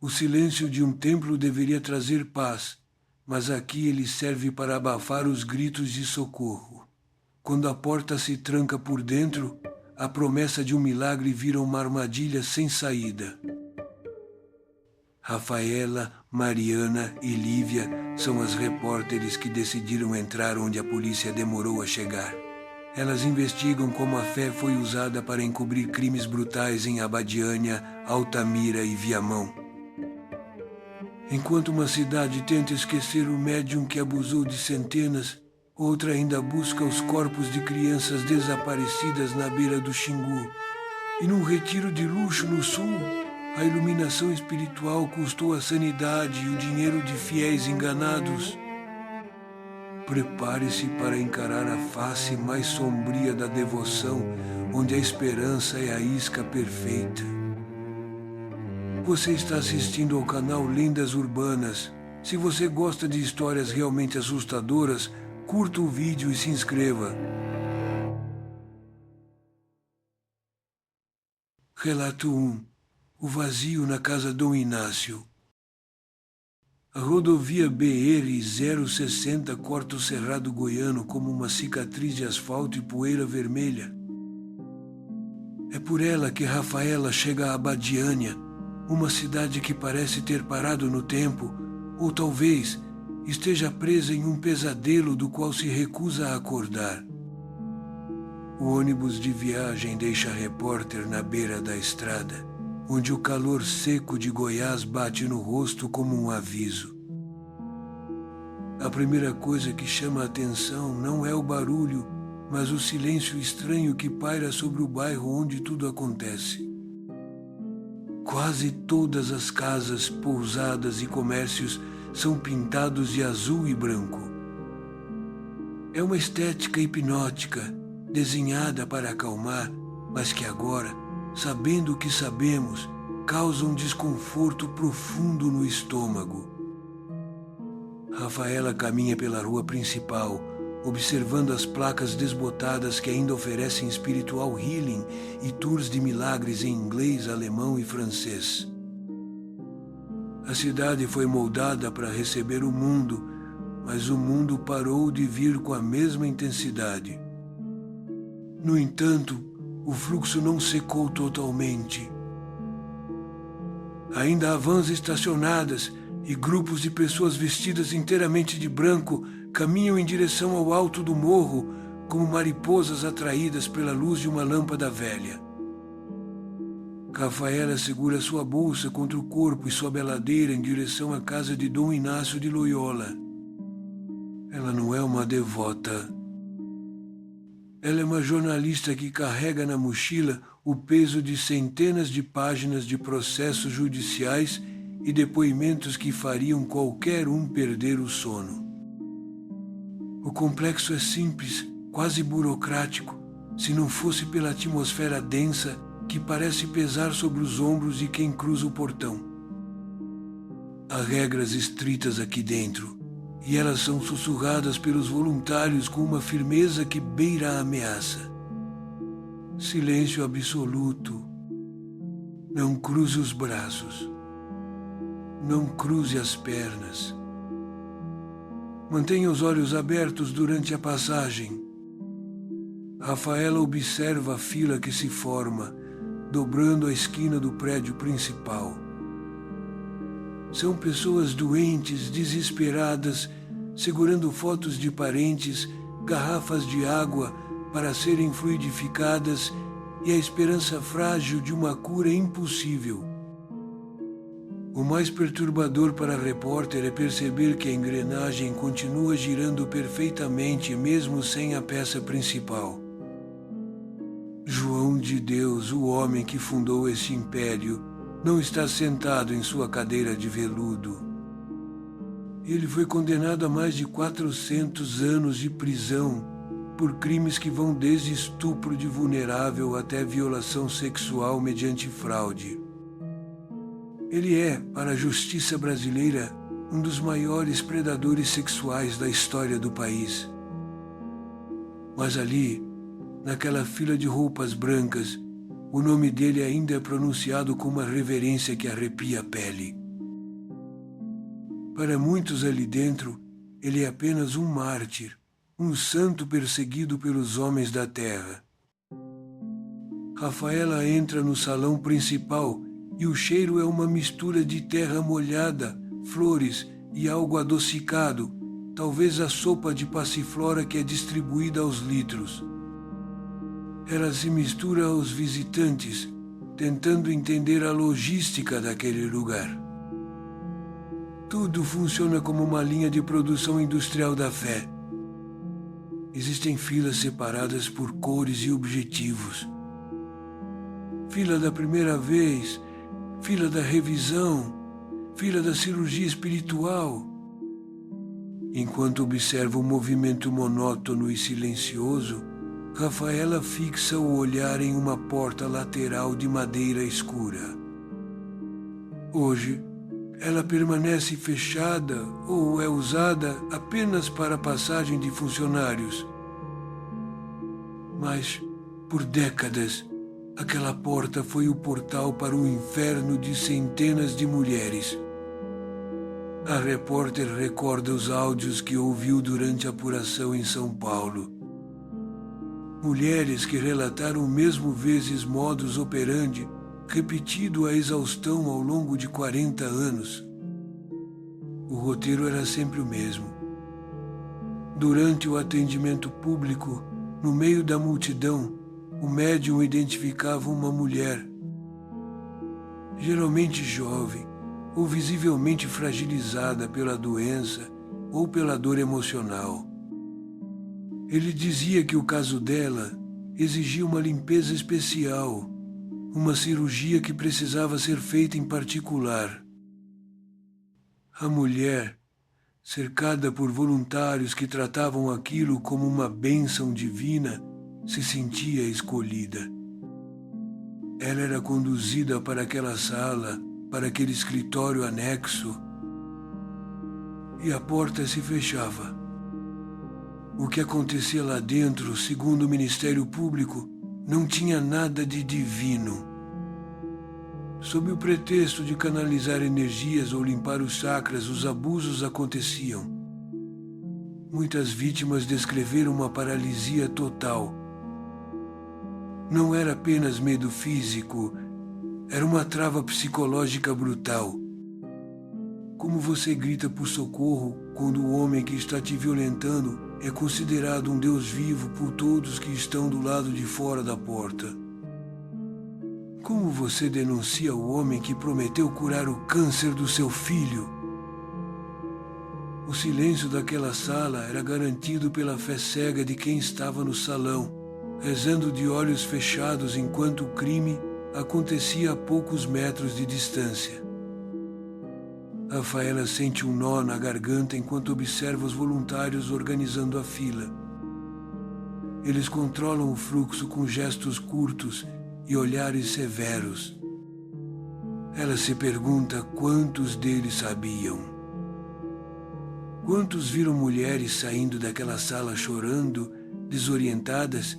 O silêncio de um templo deveria trazer paz, mas aqui ele serve para abafar os gritos de socorro. Quando a porta se tranca por dentro, a promessa de um milagre vira uma armadilha sem saída. Rafaela, Mariana e Lívia são as repórteres que decidiram entrar onde a polícia demorou a chegar. Elas investigam como a fé foi usada para encobrir crimes brutais em Abadiânia, Altamira e Viamão. Enquanto uma cidade tenta esquecer o médium que abusou de centenas, outra ainda busca os corpos de crianças desaparecidas na beira do Xingu. E num retiro de luxo no sul, a iluminação espiritual custou a sanidade e o dinheiro de fiéis enganados. Prepare-se para encarar a face mais sombria da devoção, onde a esperança é a isca perfeita. Você está assistindo ao canal Lendas Urbanas. Se você gosta de histórias realmente assustadoras, curta o vídeo e se inscreva. Relato 1. O vazio na casa Dom Inácio. A rodovia BR 060 corta o Cerrado Goiano como uma cicatriz de asfalto e poeira vermelha. É por ela que Rafaela chega a Abadiânia, uma cidade que parece ter parado no tempo, ou talvez esteja presa em um pesadelo do qual se recusa a acordar. O ônibus de viagem deixa a repórter na beira da estrada, onde o calor seco de Goiás bate no rosto como um aviso. A primeira coisa que chama a atenção não é o barulho, mas o silêncio estranho que paira sobre o bairro onde tudo acontece. Quase todas as casas, pousadas e comércios são pintados de azul e branco. É uma estética hipnótica, desenhada para acalmar, mas que agora, sabendo o que sabemos, causa um desconforto profundo no estômago. Rafaela caminha pela rua principal, observando as placas desbotadas que ainda oferecem spiritual healing e tours de milagres em inglês, alemão e francês. A cidade foi moldada para receber o mundo, mas o mundo parou de vir com a mesma intensidade. No entanto, o fluxo não secou totalmente. Ainda há vans estacionadas e grupos de pessoas vestidas inteiramente de branco caminham em direção ao alto do morro, como mariposas atraídas pela luz de uma lâmpada velha. Rafaela segura sua bolsa contra o corpo e sobe a ladeira em direção à casa de Dom Inácio de Loyola. Ela não é uma devota. Ela é uma jornalista que carrega na mochila o peso de centenas de páginas de processos judiciais e depoimentos que fariam qualquer um perder o sono. O complexo é simples, quase burocrático, se não fosse pela atmosfera densa que parece pesar sobre os ombros de quem cruza o portão. Há regras estritas aqui dentro, e elas são sussurradas pelos voluntários com uma firmeza que beira a ameaça. Silêncio absoluto. Não cruze os braços. Não cruze as pernas. Mantenha os olhos abertos durante a passagem. Rafaela observa a fila que se forma, dobrando a esquina do prédio principal. São pessoas doentes, desesperadas, segurando fotos de parentes, garrafas de água para serem fluidificadas e a esperança frágil de uma cura impossível. O mais perturbador para a repórter é perceber que a engrenagem continua girando perfeitamente mesmo sem a peça principal. João de Deus, o homem que fundou esse império, não está sentado em sua cadeira de veludo. Ele foi condenado a mais de 400 anos de prisão por crimes que vão desde estupro de vulnerável até violação sexual mediante fraude. Ele é, para a justiça brasileira, um dos maiores predadores sexuais da história do país. Mas ali, naquela fila de roupas brancas, o nome dele ainda é pronunciado com uma reverência que arrepia a pele. Para muitos ali dentro, ele é apenas um mártir, um santo perseguido pelos homens da terra. Rafaela entra no salão principal e o cheiro é uma mistura de terra molhada, flores e algo adocicado, talvez a sopa de passiflora que é distribuída aos litros. Ela se mistura aos visitantes, tentando entender a logística daquele lugar. Tudo funciona como uma linha de produção industrial da fé. Existem filas separadas por cores e objetivos. Fila da primeira vez, fila da revisão, fila da cirurgia espiritual. Enquanto observa o movimento monótono e silencioso, Rafaela fixa o olhar em uma porta lateral de madeira escura. Hoje, ela permanece fechada ou é usada apenas para a passagem de funcionários. Mas, por décadas, aquela porta foi o portal para o inferno de centenas de mulheres. A repórter recorda os áudios que ouviu durante a apuração em São Paulo. Mulheres que relataram mesmo vezes modus operandi, repetido a exaustão ao longo de 40 anos. O roteiro era sempre o mesmo. Durante o atendimento público, no meio da multidão, o médium identificava uma mulher, geralmente jovem, ou visivelmente fragilizada pela doença ou pela dor emocional. Ele dizia que o caso dela exigia uma limpeza especial, uma cirurgia que precisava ser feita em particular. A mulher, cercada por voluntários que tratavam aquilo como uma bênção divina, se sentia escolhida. Ela era conduzida para aquela sala, para aquele escritório anexo, e a porta se fechava. O que acontecia lá dentro, segundo o Ministério Público, não tinha nada de divino. Sob o pretexto de canalizar energias ou limpar os chakras, os abusos aconteciam. Muitas vítimas descreveram uma paralisia total. Não era apenas medo físico, era uma trava psicológica brutal. Como você grita por socorro quando o homem que está te violentando é considerado um Deus vivo por todos que estão do lado de fora da porta? Como você denuncia o homem que prometeu curar o câncer do seu filho? O silêncio daquela sala era garantido pela fé cega de quem estava no salão, rezando de olhos fechados enquanto o crime acontecia a poucos metros de distância. Rafaela sente um nó na garganta enquanto observa os voluntários organizando a fila. Eles controlam o fluxo com gestos curtos e olhares severos. Ela se pergunta quantos deles sabiam. Quantos viram mulheres saindo daquela sala chorando, desorientadas,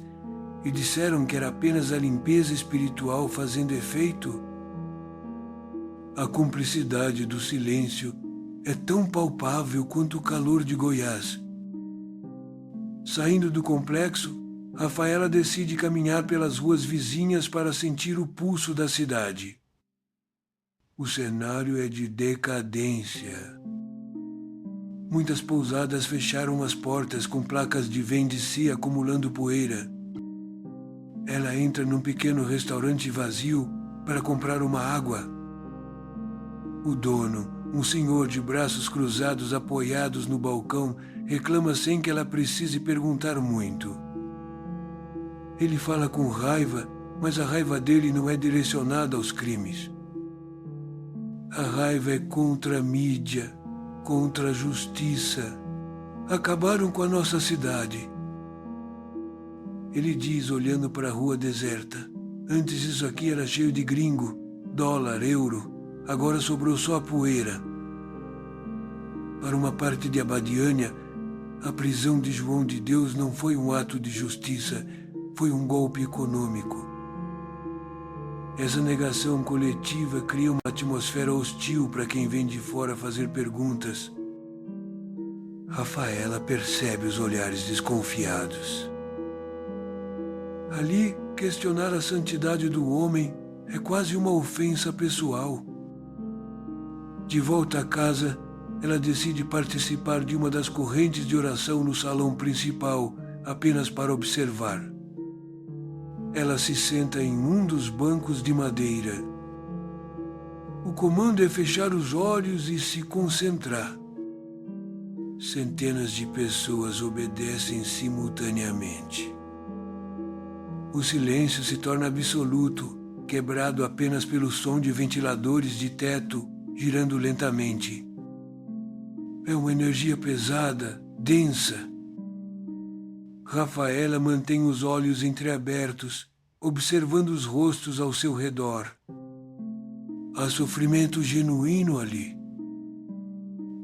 e disseram que era apenas a limpeza espiritual fazendo efeito? A cumplicidade do silêncio é tão palpável quanto o calor de Goiás. Saindo do complexo, Rafaela decide caminhar pelas ruas vizinhas para sentir o pulso da cidade. O cenário é de decadência. Muitas pousadas fecharam as portas com placas de vende-se acumulando poeira. Ela entra num pequeno restaurante vazio para comprar uma água. O dono, um senhor de braços cruzados apoiados no balcão, reclama sem que ela precise perguntar muito. Ele fala com raiva, mas a raiva dele não é direcionada aos crimes. A raiva é contra a mídia, contra a justiça. Acabaram com a nossa cidade. Ele diz olhando para a rua deserta. Antes isso aqui era cheio de gringo, dólar, euro. Agora sobrou só a poeira. Para uma parte de Abadiânia, a prisão de João de Deus não foi um ato de justiça, foi um golpe econômico. Essa negação coletiva cria uma atmosfera hostil para quem vem de fora fazer perguntas. Rafaela percebe os olhares desconfiados. Ali, questionar a santidade do homem é quase uma ofensa pessoal. De volta a casa, ela decide participar de uma das correntes de oração no salão principal, apenas para observar. Ela se senta em um dos bancos de madeira. O comando é fechar os olhos e se concentrar. Centenas de pessoas obedecem simultaneamente. O silêncio se torna absoluto, quebrado apenas pelo som de ventiladores de teto girando lentamente. É uma energia pesada, densa. Rafaela mantém os olhos entreabertos, observando os rostos ao seu redor. Há sofrimento genuíno ali.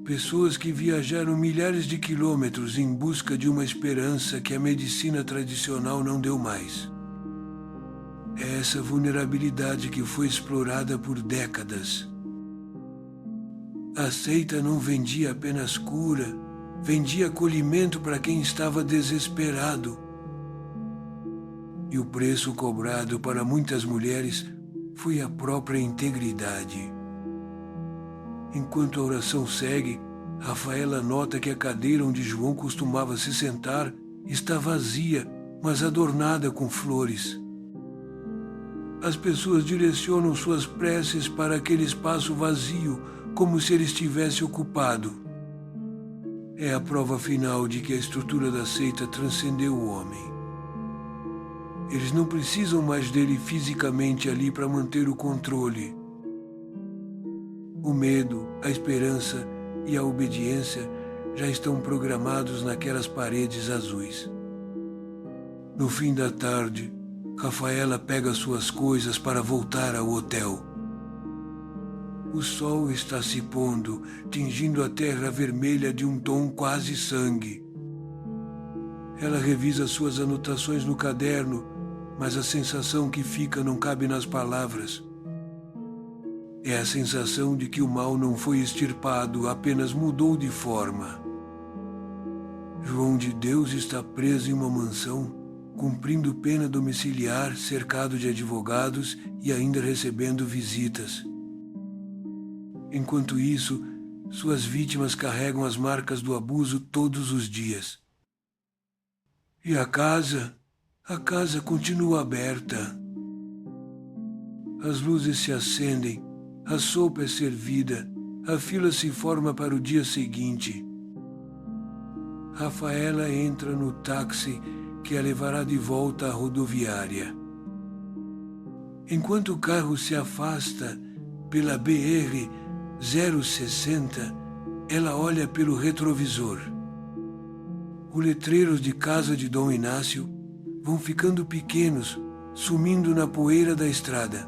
Pessoas que viajaram milhares de quilômetros em busca de uma esperança que a medicina tradicional não deu mais. É essa vulnerabilidade que foi explorada por décadas. A seita não vendia apenas cura, vendia acolhimento para quem estava desesperado. E o preço cobrado para muitas mulheres foi a própria integridade. Enquanto a oração segue, Rafaela nota que a cadeira onde João costumava se sentar está vazia, mas adornada com flores. As pessoas direcionam suas preces para aquele espaço vazio, como se ele estivesse ocupado. É a prova final de que a estrutura da seita transcendeu o homem. Eles não precisam mais dele fisicamente ali para manter o controle. O medo, a esperança e a obediência já estão programados naquelas paredes azuis. No fim da tarde, Rafaela pega suas coisas para voltar ao hotel. O sol está se pondo, tingindo a terra vermelha de um tom quase sangue. Ela revisa suas anotações no caderno, mas a sensação que fica não cabe nas palavras. É a sensação de que o mal não foi extirpado, apenas mudou de forma. João de Deus está preso em uma mansão, cumprindo pena domiciliar, cercado de advogados e ainda recebendo visitas. Enquanto isso, suas vítimas carregam as marcas do abuso todos os dias. E a casa continua aberta. As luzes se acendem, a sopa é servida, a fila se forma para o dia seguinte. Rafaela entra no táxi que a levará de volta à rodoviária. Enquanto o carro se afasta pela BR-060, ela olha pelo retrovisor. Os letreiros de casa de Dom Inácio vão ficando pequenos, sumindo na poeira da estrada.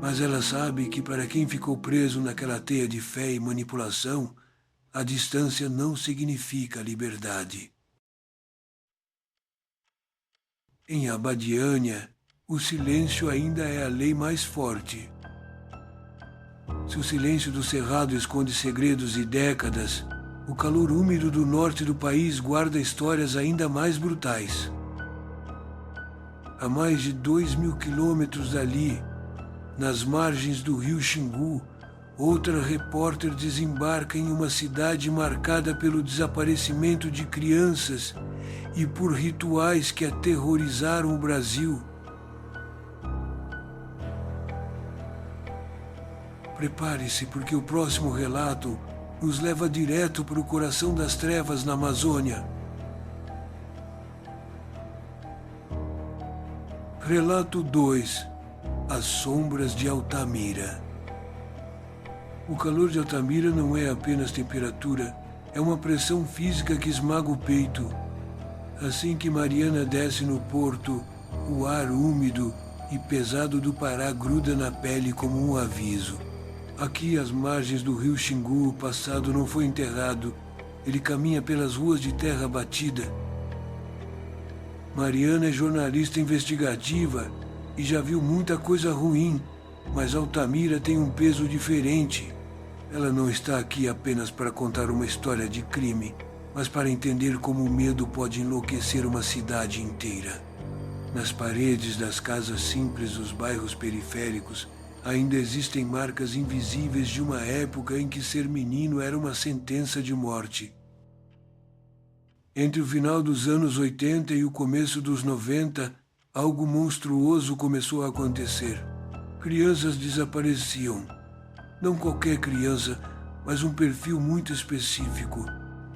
Mas ela sabe que para quem ficou preso naquela teia de fé e manipulação, a distância não significa liberdade. Em Abadiânia, o silêncio ainda é a lei mais forte. Se o silêncio do cerrado esconde segredos de décadas, o calor úmido do norte do país guarda histórias ainda mais brutais. A mais de 2.000 quilômetros dali, nas margens do rio Xingu, outra repórter desembarca em uma cidade marcada pelo desaparecimento de crianças e por rituais que aterrorizaram o Brasil. Prepare-se, porque o próximo relato nos leva direto para o coração das trevas na Amazônia. Relato 2. As sombras de Altamira. O calor de Altamira não é apenas temperatura, é uma pressão física que esmaga o peito. Assim que Mariana desce no porto, o ar úmido e pesado do Pará gruda na pele como um aviso. Aqui, às margens do rio Xingu, o passado não foi enterrado. Ele caminha pelas ruas de terra batida. Mariana é jornalista investigativa e já viu muita coisa ruim, mas Altamira tem um peso diferente. Ela não está aqui apenas para contar uma história de crime, mas para entender como o medo pode enlouquecer uma cidade inteira. Nas paredes das casas simples dos bairros periféricos, ainda existem marcas invisíveis de uma época em que ser menino era uma sentença de morte. Entre o final dos anos 80 e o começo dos 90, algo monstruoso começou a acontecer. Crianças desapareciam. Não qualquer criança, mas um perfil muito específico.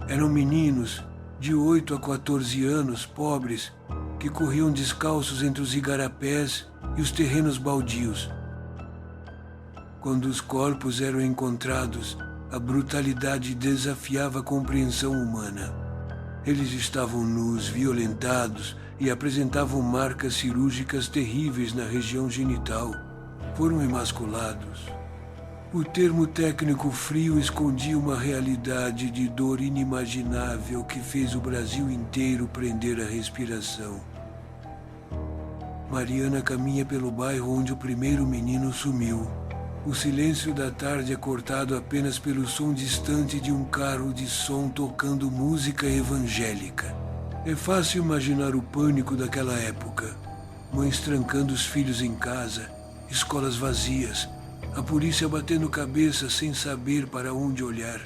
Eram meninos de 8 a 14 anos, pobres, que corriam descalços entre os igarapés e os terrenos baldios. Quando os corpos eram encontrados, a brutalidade desafiava a compreensão humana. Eles estavam nus, violentados e apresentavam marcas cirúrgicas terríveis na região genital. Foram emasculados. O termo técnico frio escondia uma realidade de dor inimaginável que fez o Brasil inteiro prender a respiração. Mariana caminha pelo bairro onde o primeiro menino sumiu. O silêncio da tarde é cortado apenas pelo som distante de um carro de som tocando música evangélica. É fácil imaginar o pânico daquela época. Mães trancando os filhos em casa, escolas vazias, a polícia batendo cabeça sem saber para onde olhar.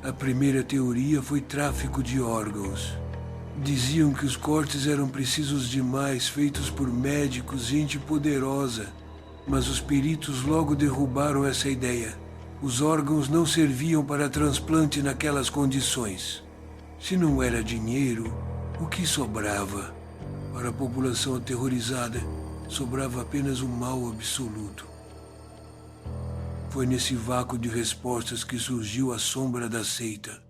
A primeira teoria foi tráfico de órgãos. Diziam que os cortes eram precisos demais, feitos por médicos, gente poderosa. Mas os peritos logo derrubaram essa ideia. Os órgãos não serviam para transplante naquelas condições. Se não era dinheiro, o que sobrava? Para a população aterrorizada, sobrava apenas um mal absoluto. Foi nesse vácuo de respostas que surgiu a sombra da seita.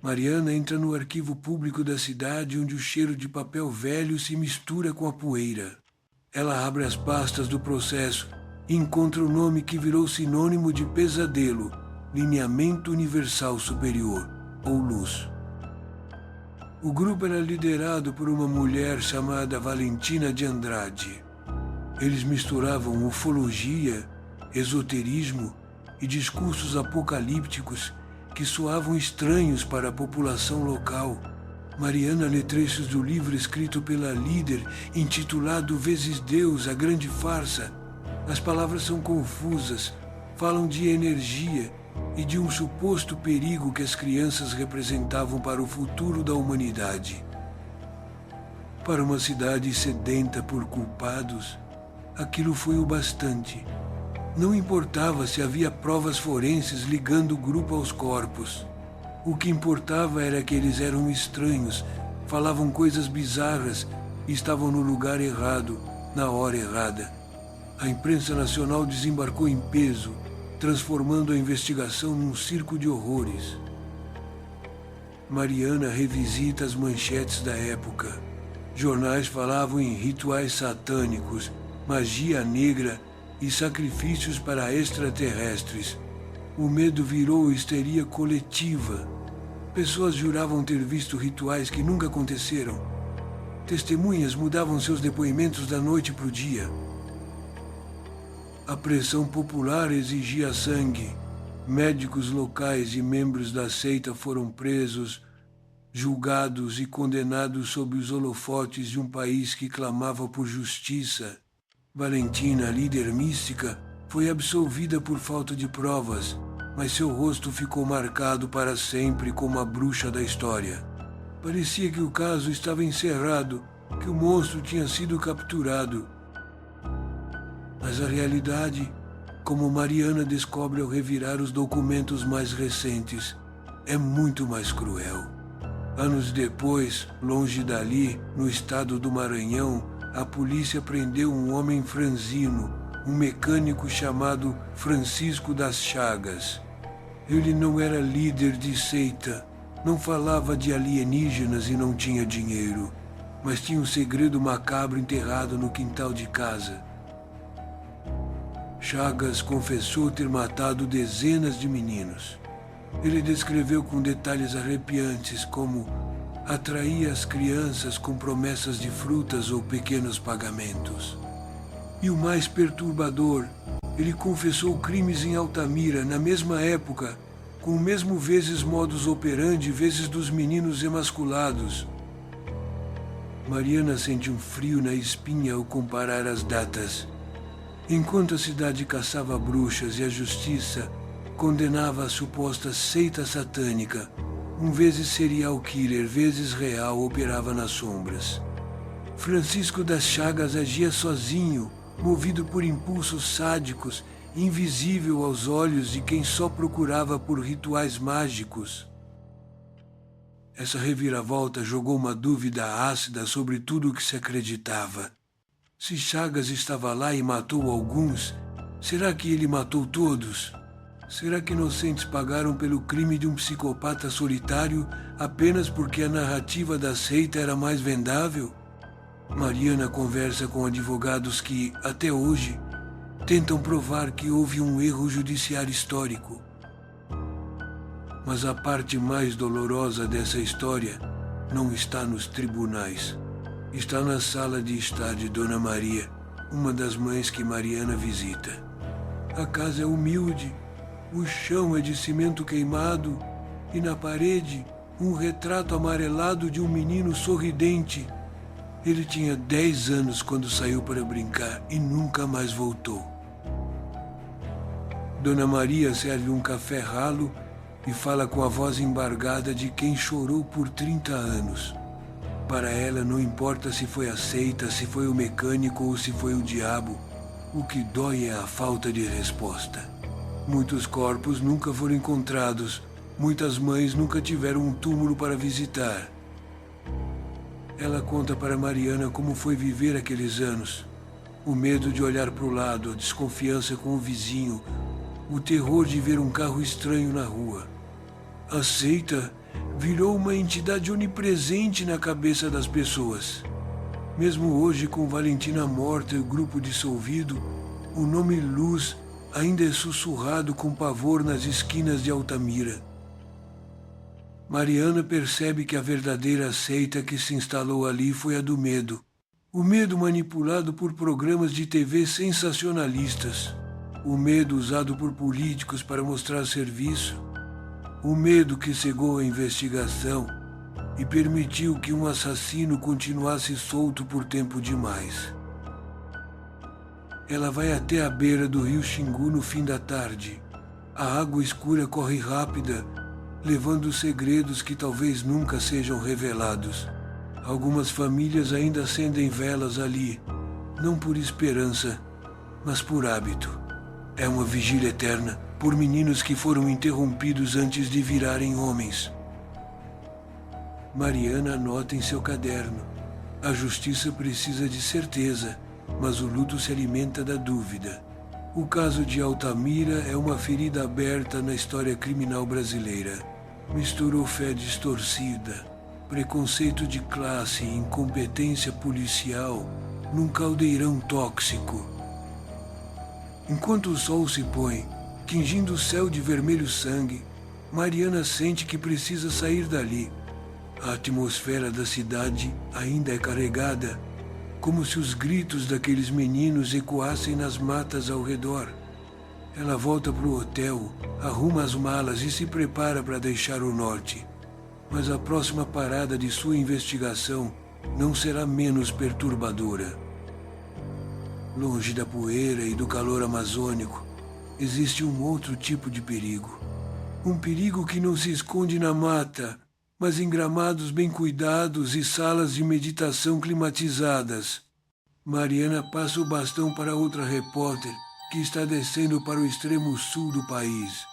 Mariana entra no arquivo público da cidade, onde o cheiro de papel velho se mistura com a poeira. Ela abre as pastas do processo e encontra o nome que virou sinônimo de pesadelo: Lineamento Universal Superior, ou Luz. O grupo era liderado por uma mulher chamada Valentina de Andrade. Eles misturavam ufologia, esoterismo e discursos apocalípticos que soavam estranhos para a população local. Mariana lê trechos do livro escrito pela líder, intitulado Vezes Deus, a Grande Farsa. As palavras são confusas, falam de energia e de um suposto perigo que as crianças representavam para o futuro da humanidade. Para uma cidade sedenta por culpados, aquilo foi o bastante. Não importava se havia provas forenses ligando o grupo aos corpos. O que importava era que eles eram estranhos, falavam coisas bizarras e estavam no lugar errado, na hora errada. A imprensa nacional desembarcou em peso, transformando a investigação num circo de horrores. Mariana revisita as manchetes da época. Jornais falavam em rituais satânicos, magia negra e sacrifícios para extraterrestres. O medo virou histeria coletiva. Pessoas juravam ter visto rituais que nunca aconteceram. Testemunhas mudavam seus depoimentos da noite para o dia. A pressão popular exigia sangue. Médicos locais e membros da seita foram presos, julgados e condenados sob os holofotes de um país que clamava por justiça. Valentina, líder mística, foi absolvida por falta de provas, mas seu rosto ficou marcado para sempre como a bruxa da história. Parecia que o caso estava encerrado, que o monstro tinha sido capturado. Mas a realidade, como Mariana descobre ao revirar os documentos mais recentes, é muito mais cruel. Anos depois, longe dali, no estado do Maranhão, a polícia prendeu um homem franzino, um mecânico chamado Francisco das Chagas. Ele não era líder de seita, não falava de alienígenas e não tinha dinheiro, mas tinha um segredo macabro enterrado no quintal de casa. Chagas confessou ter matado dezenas de meninos. Ele descreveu com detalhes arrepiantes como atraía as crianças com promessas de frutas ou pequenos pagamentos. E o mais perturbador, ele confessou crimes em Altamira na mesma época, com o mesmo vezes modus operandi vezes dos meninos emasculados. Mariana sente um frio na espinha ao comparar as datas. Enquanto a cidade caçava bruxas e a justiça condenava a suposta seita satânica, um vezes serial killer, vezes real, operava nas sombras. Francisco das Chagas agia sozinho, movido por impulsos sádicos, invisível aos olhos de quem só procurava por rituais mágicos. Essa reviravolta jogou uma dúvida ácida sobre tudo o que se acreditava. Se Chagas estava lá e matou alguns, será que ele matou todos? Será que inocentes pagaram pelo crime de um psicopata solitário apenas porque a narrativa da seita era mais vendável? Mariana conversa com advogados que, até hoje, tentam provar que houve um erro judiciário histórico. Mas a parte mais dolorosa dessa história não está nos tribunais. Está na sala de estar de Dona Maria, uma das mães que Mariana visita. A casa é humilde, o chão é de cimento queimado e na parede um retrato amarelado de um menino sorridente. Ele tinha 10 anos quando saiu para brincar e nunca mais voltou. Dona Maria serve um café ralo e fala com a voz embargada de quem chorou por 30 anos. Para ela não importa se foi a seita, se foi o mecânico ou se foi o diabo. O que dói é a falta de resposta. Muitos corpos nunca foram encontrados. Muitas mães nunca tiveram um túmulo para visitar. Ela conta para Mariana como foi viver aqueles anos. O medo de olhar para o lado, a desconfiança com o vizinho, o terror de ver um carro estranho na rua. A seita virou uma entidade onipresente na cabeça das pessoas. Mesmo hoje, com Valentina morta e o grupo dissolvido, o nome Luz ainda é sussurrado com pavor nas esquinas de Altamira. Mariana percebe que a verdadeira seita que se instalou ali foi a do medo. O medo manipulado por programas de TV sensacionalistas. O medo usado por políticos para mostrar serviço. O medo que cegou a investigação e permitiu que um assassino continuasse solto por tempo demais. Ela vai até a beira do rio Xingu no fim da tarde. A água escura corre rápida, levando segredos que talvez nunca sejam revelados. Algumas famílias ainda acendem velas ali, não por esperança, mas por hábito. É uma vigília eterna por meninos que foram interrompidos antes de virarem homens. Mariana anota em seu caderno. A justiça precisa de certeza, mas o luto se alimenta da dúvida. O caso de Altamira é uma ferida aberta na história criminal brasileira. Misturou fé distorcida, preconceito de classe e incompetência policial num caldeirão tóxico. Enquanto o sol se põe, tingindo o céu de vermelho sangue, Mariana sente que precisa sair dali. A atmosfera da cidade ainda é carregada, como se os gritos daqueles meninos ecoassem nas matas ao redor. Ela volta para o hotel, arruma as malas e se prepara para deixar o norte. Mas a próxima parada de sua investigação não será menos perturbadora. Longe da poeira e do calor amazônico, existe um outro tipo de perigo. Um perigo que não se esconde na mata, mas em gramados bem cuidados e salas de meditação climatizadas. Mariana passa o bastão para outra repórter que está descendo para o extremo sul do país.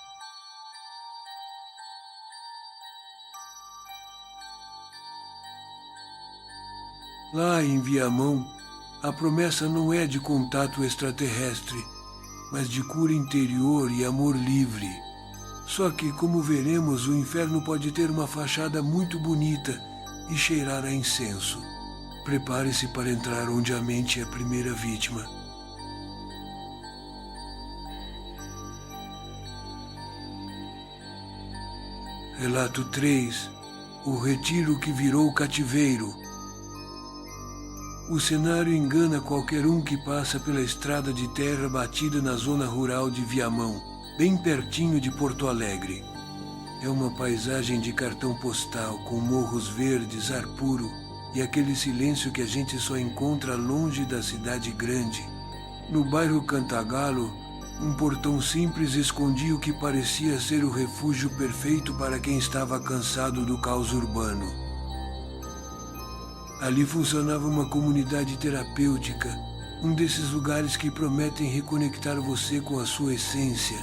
Lá em Viamão, a promessa não é de contato extraterrestre, mas de cura interior e amor livre. Só que, como veremos, o inferno pode ter uma fachada muito bonita e cheirar a incenso. Prepare-se para entrar onde a mente é a primeira vítima. Relato 3. o retiro que virou cativeiro. O cenário engana qualquer um que passa pela estrada de terra batida na zona rural de Viamão, bem pertinho de Porto Alegre. É uma paisagem de cartão postal, com morros verdes, ar puro e aquele silêncio que a gente só encontra longe da cidade grande. No bairro Cantagalo, um portão simples escondia o que parecia ser o refúgio perfeito para quem estava cansado do caos urbano. Ali funcionava uma comunidade terapêutica, um desses lugares que prometem reconectar você com a sua essência.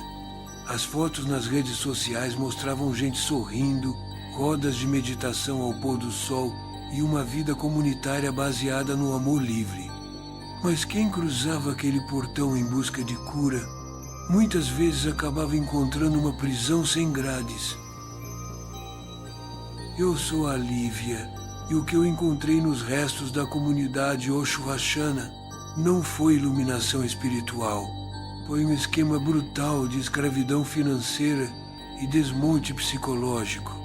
As fotos nas redes sociais mostravam gente sorrindo, rodas de meditação ao pôr do sol e uma vida comunitária baseada no amor livre. Mas quem cruzava aquele portão em busca de cura, muitas vezes acabava encontrando uma prisão sem grades. Eu sou a Lívia. E o que eu encontrei nos restos da comunidade Osho Vashana não foi iluminação espiritual. Foi um esquema brutal de escravidão financeira e desmonte psicológico.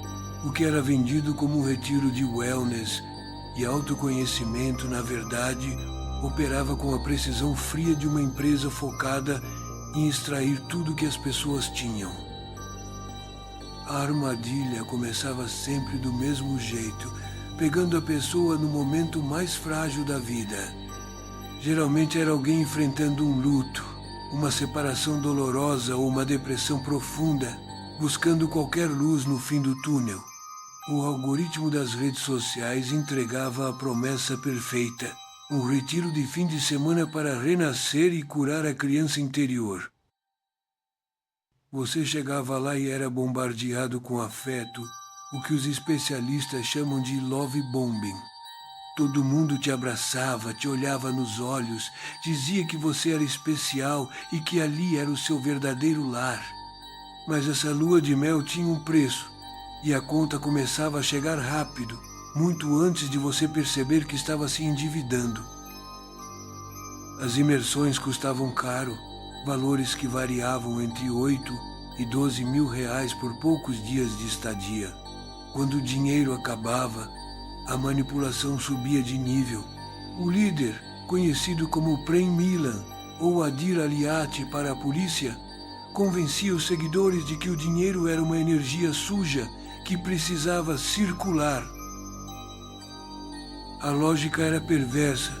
O que era vendido como um retiro de wellness e autoconhecimento, na verdade, operava com a precisão fria de uma empresa focada em extrair tudo que as pessoas tinham. A armadilha começava sempre do mesmo jeito, pegando a pessoa no momento mais frágil da vida. Geralmente era alguém enfrentando um luto, uma separação dolorosa ou uma depressão profunda, buscando qualquer luz no fim do túnel. O algoritmo das redes sociais entregava a promessa perfeita, um retiro de fim de semana para renascer e curar a criança interior. Você chegava lá e era bombardeado com afeto, o que os especialistas chamam de love bombing. Todo mundo te abraçava, te olhava nos olhos, dizia que você era especial e que ali era o seu verdadeiro lar. Mas essa lua de mel tinha um preço, e a conta começava a chegar rápido, muito antes de você perceber que estava se endividando. As imersões custavam caro, valores que variavam entre 8 e 12 mil reais por poucos dias de estadia. Quando o dinheiro acabava, a manipulação subia de nível. O líder, conhecido como Prem Milan ou Adir Aliati para a polícia, convencia os seguidores de que o dinheiro era uma energia suja que precisava circular. A lógica era perversa.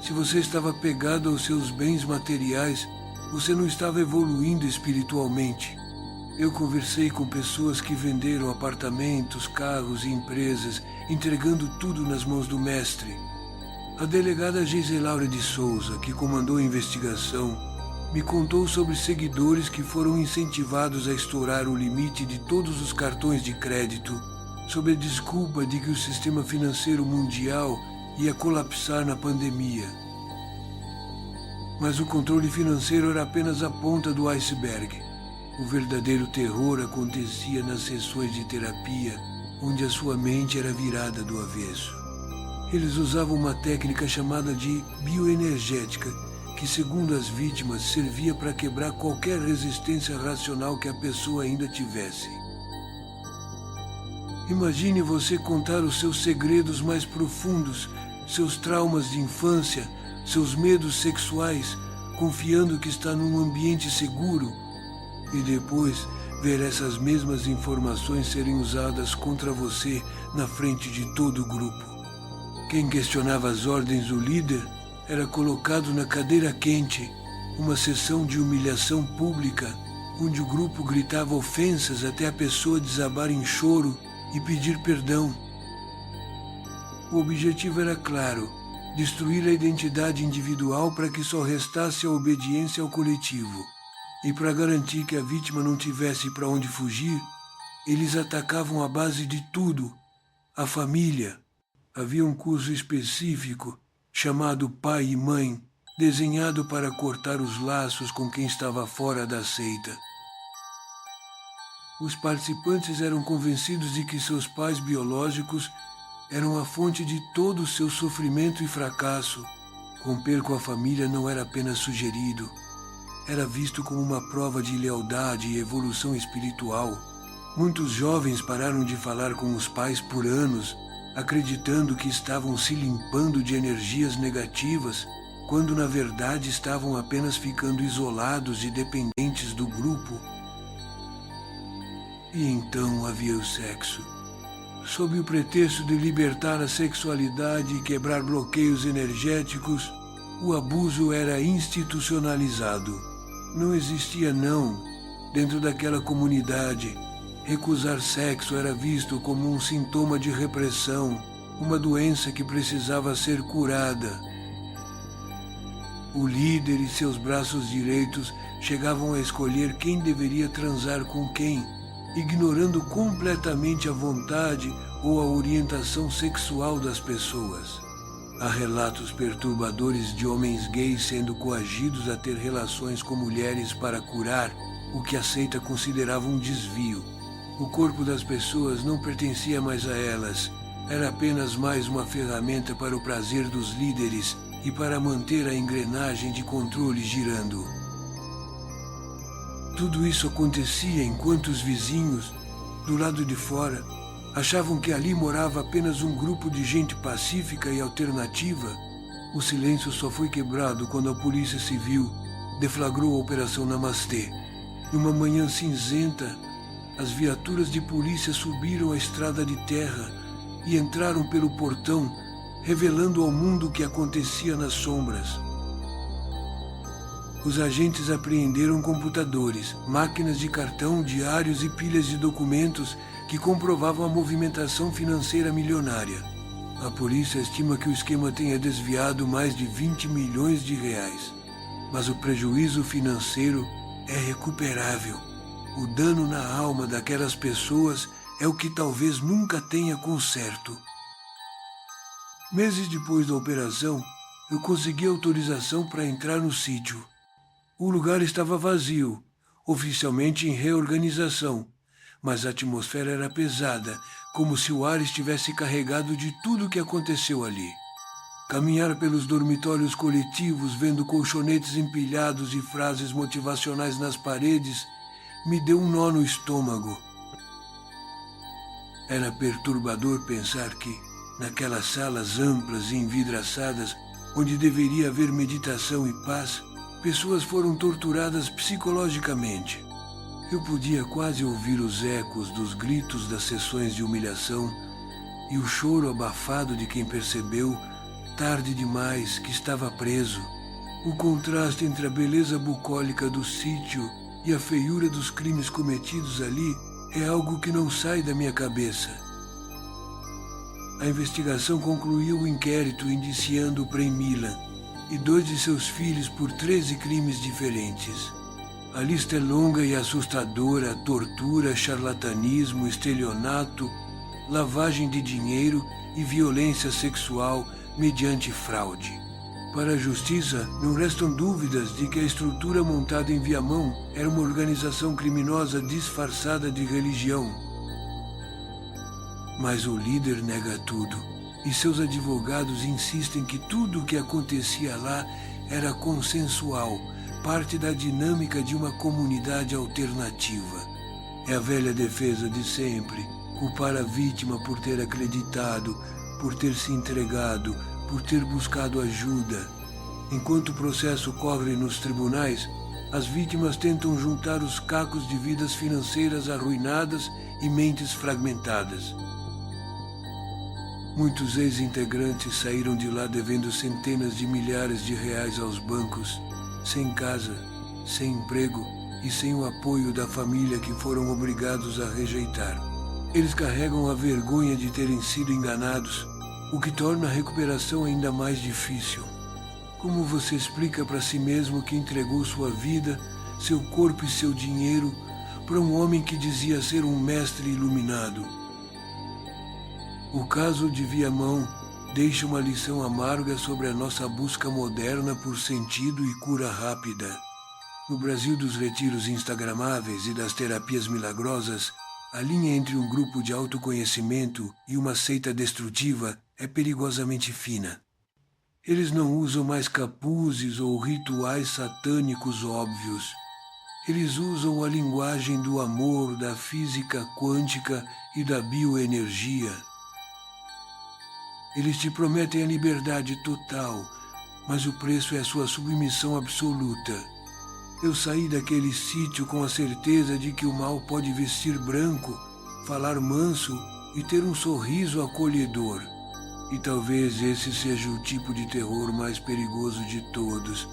Se você estava pegado aos seus bens materiais, você não estava evoluindo espiritualmente. Eu conversei com pessoas que venderam apartamentos, carros e empresas, entregando tudo nas mãos do mestre. A delegada Geiselaura de Souza, que comandou a investigação, me contou sobre seguidores que foram incentivados a estourar o limite de todos os cartões de crédito, sob a desculpa de que o sistema financeiro mundial ia colapsar na pandemia. Mas o controle financeiro era apenas a ponta do iceberg. O verdadeiro terror acontecia nas sessões de terapia, onde a sua mente era virada do avesso. Eles usavam uma técnica chamada de bioenergética, que, segundo as vítimas, servia para quebrar qualquer resistência racional que a pessoa ainda tivesse. Imagine você contar os seus segredos mais profundos, seus traumas de infância, seus medos sexuais, confiando que está num ambiente seguro, e depois ver essas mesmas informações serem usadas contra você na frente de todo o grupo. Quem questionava as ordens do líder era colocado na cadeira quente, uma sessão de humilhação pública, onde o grupo gritava ofensas até a pessoa desabar em choro e pedir perdão. O objetivo era claro: destruir a identidade individual para que só restasse a obediência ao coletivo. E para garantir que a vítima não tivesse para onde fugir, eles atacavam a base de tudo, a família. Havia um curso específico, chamado Pai e Mãe, desenhado para cortar os laços com quem estava fora da seita. Os participantes eram convencidos de que seus pais biológicos eram a fonte de todo o seu sofrimento e fracasso. Romper com a família não era apenas sugerido, era visto como uma prova de lealdade e evolução espiritual. Muitos jovens pararam de falar com os pais por anos, acreditando que estavam se limpando de energias negativas, quando na verdade estavam apenas ficando isolados e dependentes do grupo. E então havia o sexo. Sob o pretexto de libertar a sexualidade e quebrar bloqueios energéticos, o abuso era institucionalizado. Não existia não dentro daquela comunidade. Recusar sexo era visto como um sintoma de repressão, uma doença que precisava ser curada. O líder e seus braços direitos chegavam a escolher quem deveria transar com quem, ignorando completamente a vontade ou a orientação sexual das pessoas. Há relatos perturbadores de homens gays sendo coagidos a ter relações com mulheres para curar o que a seita considerava um desvio. O corpo das pessoas não pertencia mais a elas, era apenas mais uma ferramenta para o prazer dos líderes e para manter a engrenagem de controle girando. Tudo isso acontecia enquanto os vizinhos, do lado de fora, achavam que ali morava apenas um grupo de gente pacífica e alternativa. O silêncio só foi quebrado quando a Polícia Civil deflagrou a Operação Namastê. Numa manhã cinzenta, as viaturas de polícia subiram a estrada de terra e entraram pelo portão, revelando ao mundo o que acontecia nas sombras. Os agentes apreenderam computadores, máquinas de cartão, diários e pilhas de documentos que comprovavam a movimentação financeira milionária. A polícia estima que o esquema tenha desviado mais de 20 milhões de reais. Mas o prejuízo financeiro é recuperável. O dano na alma daquelas pessoas é o que talvez nunca tenha conserto. Meses depois da operação, eu consegui autorização para entrar no sítio. O lugar estava vazio, oficialmente em reorganização, mas a atmosfera era pesada, como se o ar estivesse carregado de tudo o que aconteceu ali. Caminhar pelos dormitórios coletivos, vendo colchonetes empilhados e frases motivacionais nas paredes, me deu um nó no estômago. Era perturbador pensar que, naquelas salas amplas e envidraçadas, onde deveria haver meditação e paz, pessoas foram torturadas psicologicamente. Eu podia quase ouvir os ecos dos gritos das sessões de humilhação e o choro abafado de quem percebeu, tarde demais, que estava preso. O contraste entre a beleza bucólica do sítio e a feiura dos crimes cometidos ali é algo que não sai da minha cabeça. A investigação concluiu o inquérito indiciando o Prem Milan e 2 de seus filhos por 13 crimes diferentes. A lista é longa e assustadora: tortura, charlatanismo, estelionato, lavagem de dinheiro e violência sexual mediante fraude. Para a justiça, não restam dúvidas de que a estrutura montada em Viamão era uma organização criminosa disfarçada de religião. Mas o líder nega tudo, e seus advogados insistem que tudo o que acontecia lá era consensual, parte da dinâmica de uma comunidade alternativa. É a velha defesa de sempre: culpar a vítima por ter acreditado, por ter se entregado, por ter buscado ajuda. Enquanto o processo corre nos tribunais, as vítimas tentam juntar os cacos de vidas financeiras arruinadas e mentes fragmentadas. Muitos ex-integrantes saíram de lá devendo centenas de milhares de reais aos bancos, sem casa, sem emprego e sem o apoio da família que foram obrigados a rejeitar. Eles carregam a vergonha de terem sido enganados, o que torna a recuperação ainda mais difícil. Como você explica para si mesmo que entregou sua vida, seu corpo e seu dinheiro para um homem que dizia ser um mestre iluminado? O caso de Viamão deixa uma lição amarga sobre a nossa busca moderna por sentido e cura rápida. No Brasil dos retiros instagramáveis e das terapias milagrosas, a linha entre um grupo de autoconhecimento e uma seita destrutiva é perigosamente fina. Eles não usam mais capuzes ou rituais satânicos óbvios. Eles usam a linguagem do amor, da física quântica e da bioenergia. Eles te prometem a liberdade total, mas o preço é a sua submissão absoluta. Eu saí daquele sítio com a certeza de que o mal pode vestir branco, falar manso e ter um sorriso acolhedor. E talvez esse seja o tipo de terror mais perigoso de todos,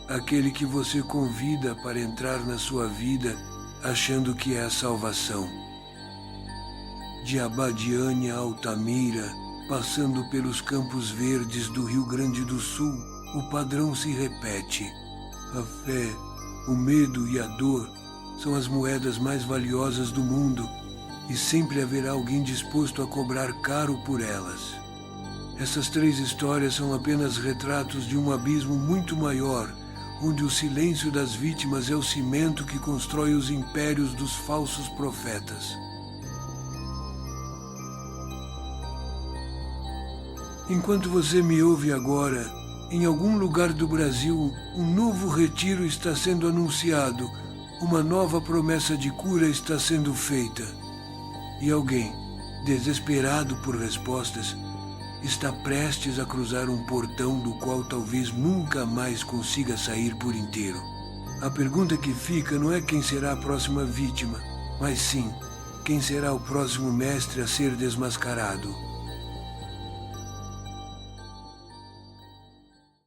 aquele que você convida para entrar na sua vida achando que é a salvação. De Abadiânia a Altamira, passando pelos Campos Verdes do Rio Grande do Sul, o padrão se repete. A fé, o medo e a dor são as moedas mais valiosas do mundo e sempre haverá alguém disposto a cobrar caro por elas. Essas 3 histórias são apenas retratos de um abismo muito maior, onde o silêncio das vítimas é o cimento que constrói os impérios dos falsos profetas. Enquanto você me ouve agora, em algum lugar do Brasil, um novo retiro está sendo anunciado, uma nova promessa de cura está sendo feita. E alguém, desesperado por respostas, está prestes a cruzar um portão do qual talvez nunca mais consiga sair por inteiro. A pergunta que fica não é quem será a próxima vítima, mas sim, quem será o próximo mestre a ser desmascarado.